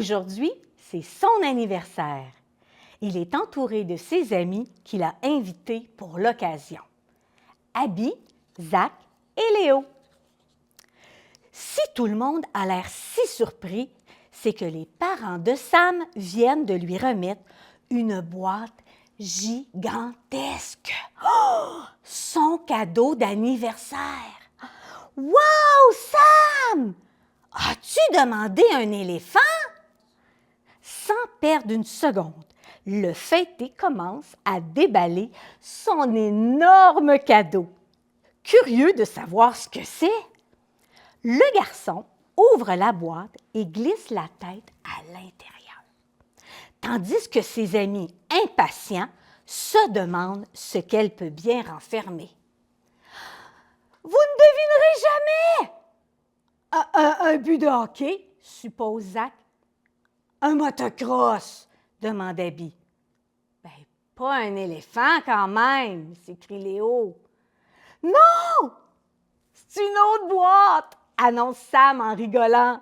Aujourd'hui, c'est son anniversaire. Il est entouré de ses amis qu'il a invités pour l'occasion. Abby, Zach et Léo. Si tout le monde a l'air si surpris, c'est que les parents de Sam viennent de lui remettre une boîte gigantesque. Oh! Son cadeau d'anniversaire. Wow, Sam! As-tu demandé un éléphant? Sans perdre une seconde, le fêté commence à déballer son énorme cadeau. Curieux de savoir ce que c'est, le garçon ouvre la boîte et glisse la tête à l'intérieur, tandis que ses amis impatients se demandent ce qu'elle peut bien renfermer. « Vous ne devinerez jamais! »« Un but de hockey, suppose Zach. »« Un motocross, demande Abby. »« Ben, pas un éléphant quand même, s'écrie Léo. »« Non! C'est une autre boîte! » annonce Sam en rigolant.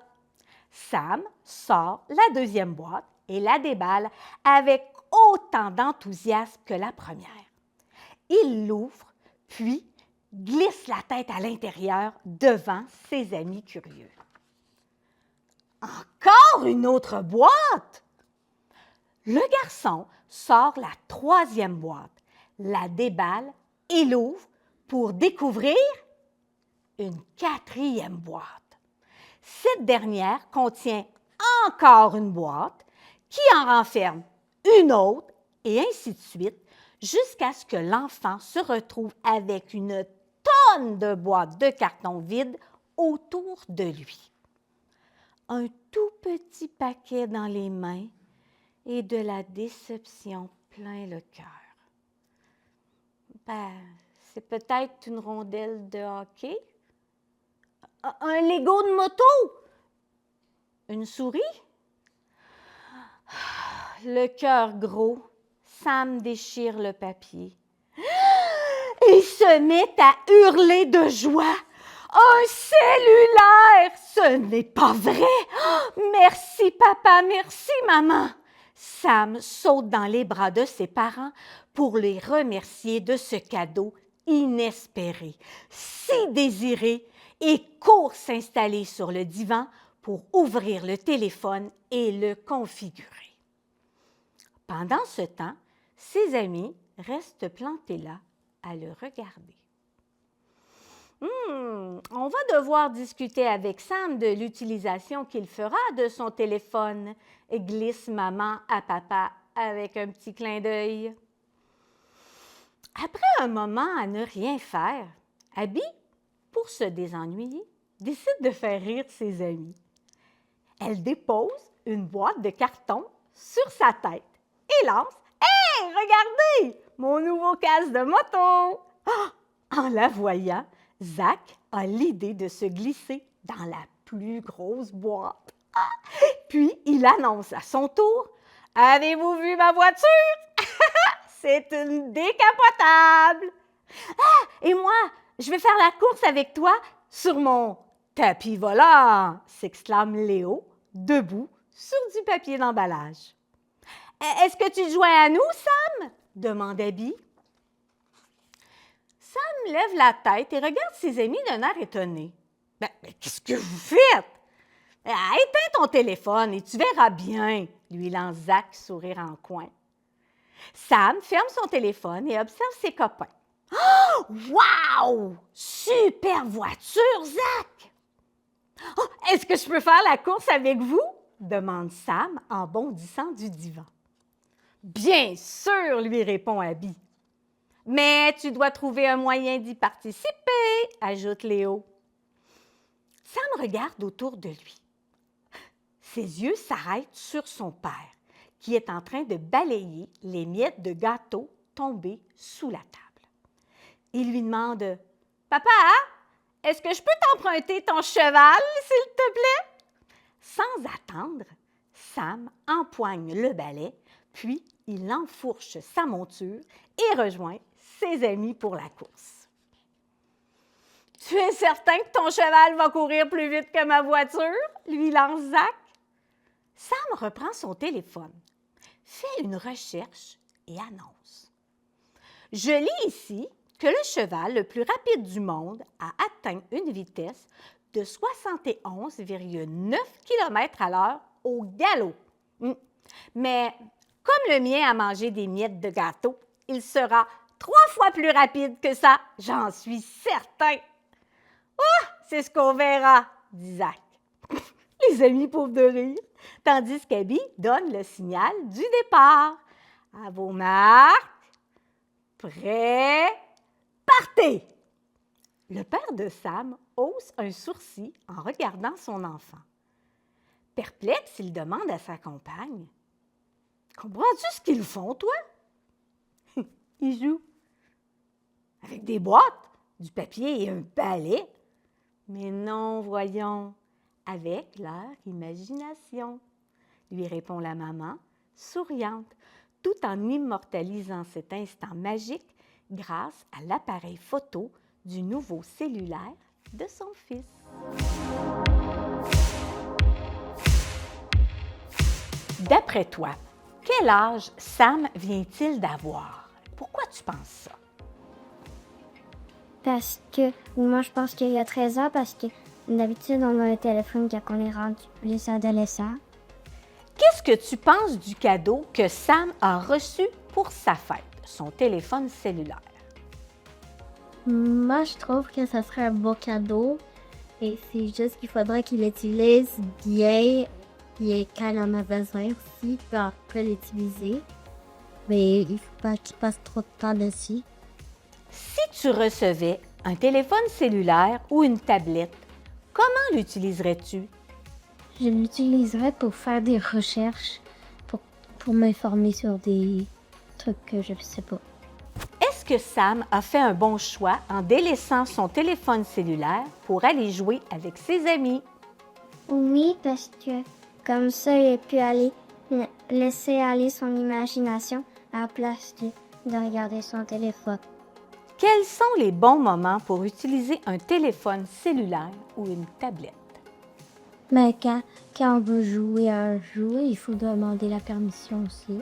Sam sort la deuxième boîte et la déballe avec autant d'enthousiasme que la première. Il l'ouvre, puis glisse la tête à l'intérieur devant ses amis curieux. Encore une autre boîte! Le garçon sort la troisième boîte, la déballe et l'ouvre pour découvrir une quatrième boîte. Cette dernière contient encore une boîte qui en renferme une autre et ainsi de suite jusqu'à ce que l'enfant se retrouve avec une tonne de boîtes de carton vides autour de lui. Un tout petit paquet dans les mains et de la déception plein le cœur. Ben, c'est peut-être une rondelle de hockey? Un Lego de moto? Une souris? Le cœur gros, Sam déchire le papier. Il se met à hurler de joie. Un cellulaire! Ce n'est pas vrai! Merci papa, merci maman! Sam saute dans les bras de ses parents pour les remercier de ce cadeau inespéré, si désiré, et court s'installer sur le divan pour ouvrir le téléphone et le configurer. Pendant ce temps, ses amis restent plantés là à le regarder. On va devoir discuter avec Sam de l'utilisation qu'il fera de son téléphone, glisse maman à papa avec un petit clin d'œil. Après un moment à ne rien faire, Abby, pour se désennuyer, décide de faire rire ses amis. Elle dépose une boîte de carton sur sa tête et lance « Hey, regardez, mon nouveau casque de moto! » En la voyant, Zach a l'idée de se glisser dans la plus grosse boîte. Puis, il annonce à son tour « Avez-vous vu ma voiture? C'est une décapotable! Et moi, je vais faire la course avec toi sur mon tapis volant! » s'exclame Léo, debout sur du papier d'emballage. « Est-ce que tu te joins à nous, Sam? » demande Abby. Sam lève la tête et regarde ses amis d'un air étonné. « Mais qu'est-ce que vous faites? »« Éteins ton téléphone et tu verras bien, » lui lance Zach, sourire en coin. Sam ferme son téléphone et observe ses copains. « Oh, wow! Super voiture, Zach! »« Oh, est-ce que je peux faire la course avec vous? » demande Sam en bondissant du divan. « Bien sûr, » lui répond Abby. « Mais tu dois trouver un moyen d'y participer, » ajoute Léo. Sam regarde autour de lui. Ses yeux s'arrêtent sur son père, qui est en train de balayer les miettes de gâteau tombées sous la table. Il lui demande « Papa, est-ce que je peux t'emprunter ton cheval, s'il te plaît? » Sans attendre, Sam empoigne le balai, puis il enfourche sa monture et rejoint ses amis pour la course. « Tu es certain que ton cheval va courir plus vite que ma voiture? » lui lance Zach. Sam reprend son téléphone, fait une recherche et annonce. Je lis ici que le cheval le plus rapide du monde a atteint une vitesse de 71,9 km à l'heure au galop. Mais comme le mien a mangé des miettes de gâteau, il sera 3 fois plus rapide que ça, j'en suis certain. Oh, c'est ce qu'on verra, dit Zach. Les amis pauvres de rire, tandis qu'Abby donne le signal du départ. À vos marques, prêts, partez! Le père de Sam hausse un sourcil en regardant son enfant. Perplexe, il demande à sa compagne. « Comprends-tu ce qu'ils font, toi? » Ils jouent. Avec des boîtes, du papier et un balai. Mais non, voyons, avec leur imagination, lui répond la maman, souriante, tout en immortalisant cet instant magique grâce à l'appareil photo du nouveau cellulaire de son fils. D'après toi, quel âge Sam vient-il d'avoir? Pourquoi tu penses ça? Parce que moi, je pense qu'il y a 13 ans, parce que d'habitude, on a un téléphone quand on est rendu plus adolescent. Qu'est-ce que tu penses du cadeau que Sam a reçu pour sa fête, son téléphone cellulaire? Moi, je trouve que ça serait un beau cadeau. Et c'est juste qu'il faudrait qu'il l'utilise bien. Et quand on en a besoin aussi, on peut l'utiliser. Mais il ne faut pas qu'il passe trop de temps dessus. Si tu recevais un téléphone cellulaire ou une tablette, comment l'utiliserais-tu? Je l'utiliserais pour faire des recherches, pour m'informer sur des trucs que je ne sais pas. Est-ce que Sam a fait un bon choix en délaissant son téléphone cellulaire pour aller jouer avec ses amis? Oui, parce que comme ça, il a pu aller laisser aller son imagination à la place de regarder son téléphone. Quels sont les bons moments pour utiliser un téléphone cellulaire ou une tablette? Mais quand on veut jouer à un jeu, il faut demander la permission aussi.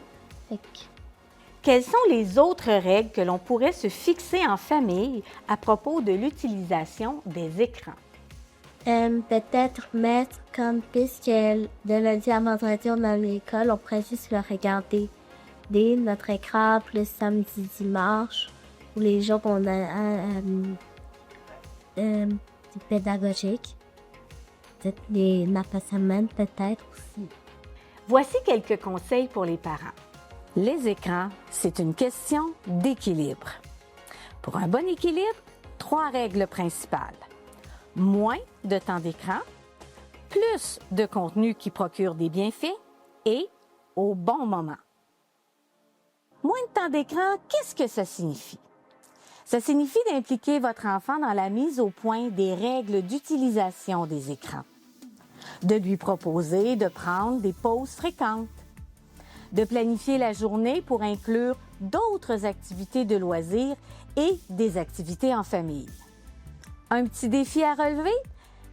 Quelles sont les autres règles que l'on pourrait se fixer en famille à propos de l'utilisation des écrans? Peut-être mettre comme puisque de lundi à vendredi, on est à l'école, on pourrait juste le regarder dès notre écran, plus samedi, dimanche, ou les jours qu'on a c'est pédagogique. Peut-être les nappes à semaine, peut-être aussi. Voici quelques conseils pour les parents. Les écrans, c'est une question d'équilibre. Pour un bon équilibre, 3 règles principales. Moins de temps d'écran, plus de contenu qui procure des bienfaits et au bon moment. Moins de temps d'écran, qu'est-ce que ça signifie? Ça signifie d'impliquer votre enfant dans la mise au point des règles d'utilisation des écrans, de lui proposer de prendre des pauses fréquentes, de planifier la journée pour inclure d'autres activités de loisirs et des activités en famille. Un petit défi à relever?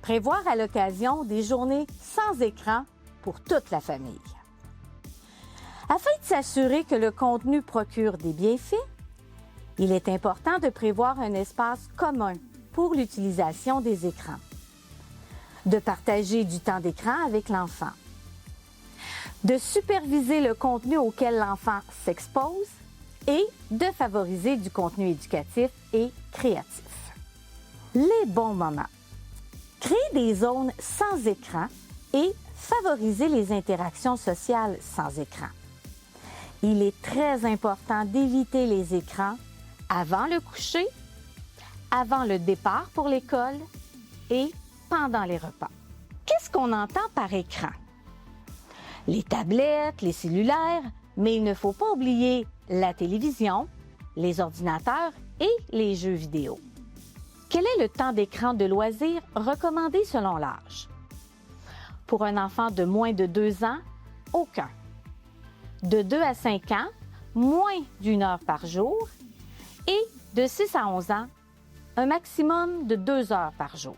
Prévoir à l'occasion des journées sans écran pour toute la famille. Afin de s'assurer que le contenu procure des bienfaits, il est important de prévoir un espace commun pour l'utilisation des écrans, de partager du temps d'écran avec l'enfant, de superviser le contenu auquel l'enfant s'expose et de favoriser du contenu éducatif et créatif. Les bons moments. Créer des zones sans écran et favoriser les interactions sociales sans écran. Il est très important d'éviter les écrans avant le coucher, avant le départ pour l'école et pendant les repas. Qu'est-ce qu'on entend par écran? Les tablettes, les cellulaires, mais il ne faut pas oublier la télévision, les ordinateurs et les jeux vidéo. Quel est le temps d'écran de loisir recommandé selon l'âge? Pour un enfant de moins de 2 ans, aucun. De 2 à 5 ans, moins d'1 heure par jour. Et de 6 à 11 ans, un maximum de 2 heures par jour.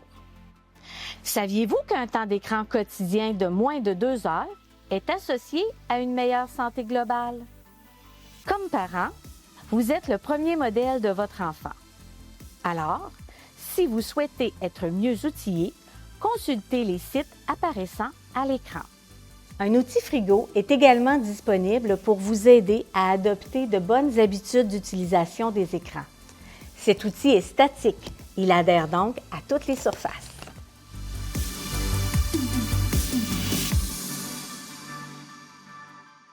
Saviez-vous qu'un temps d'écran quotidien de moins de 2 heures est associé à une meilleure santé globale. Comme parent, vous êtes le premier modèle de votre enfant. Alors, si vous souhaitez être mieux outillé, consultez les sites apparaissant à l'écran. Un outil frigo est également disponible pour vous aider à adopter de bonnes habitudes d'utilisation des écrans. Cet outil est statique. Il adhère donc à toutes les surfaces.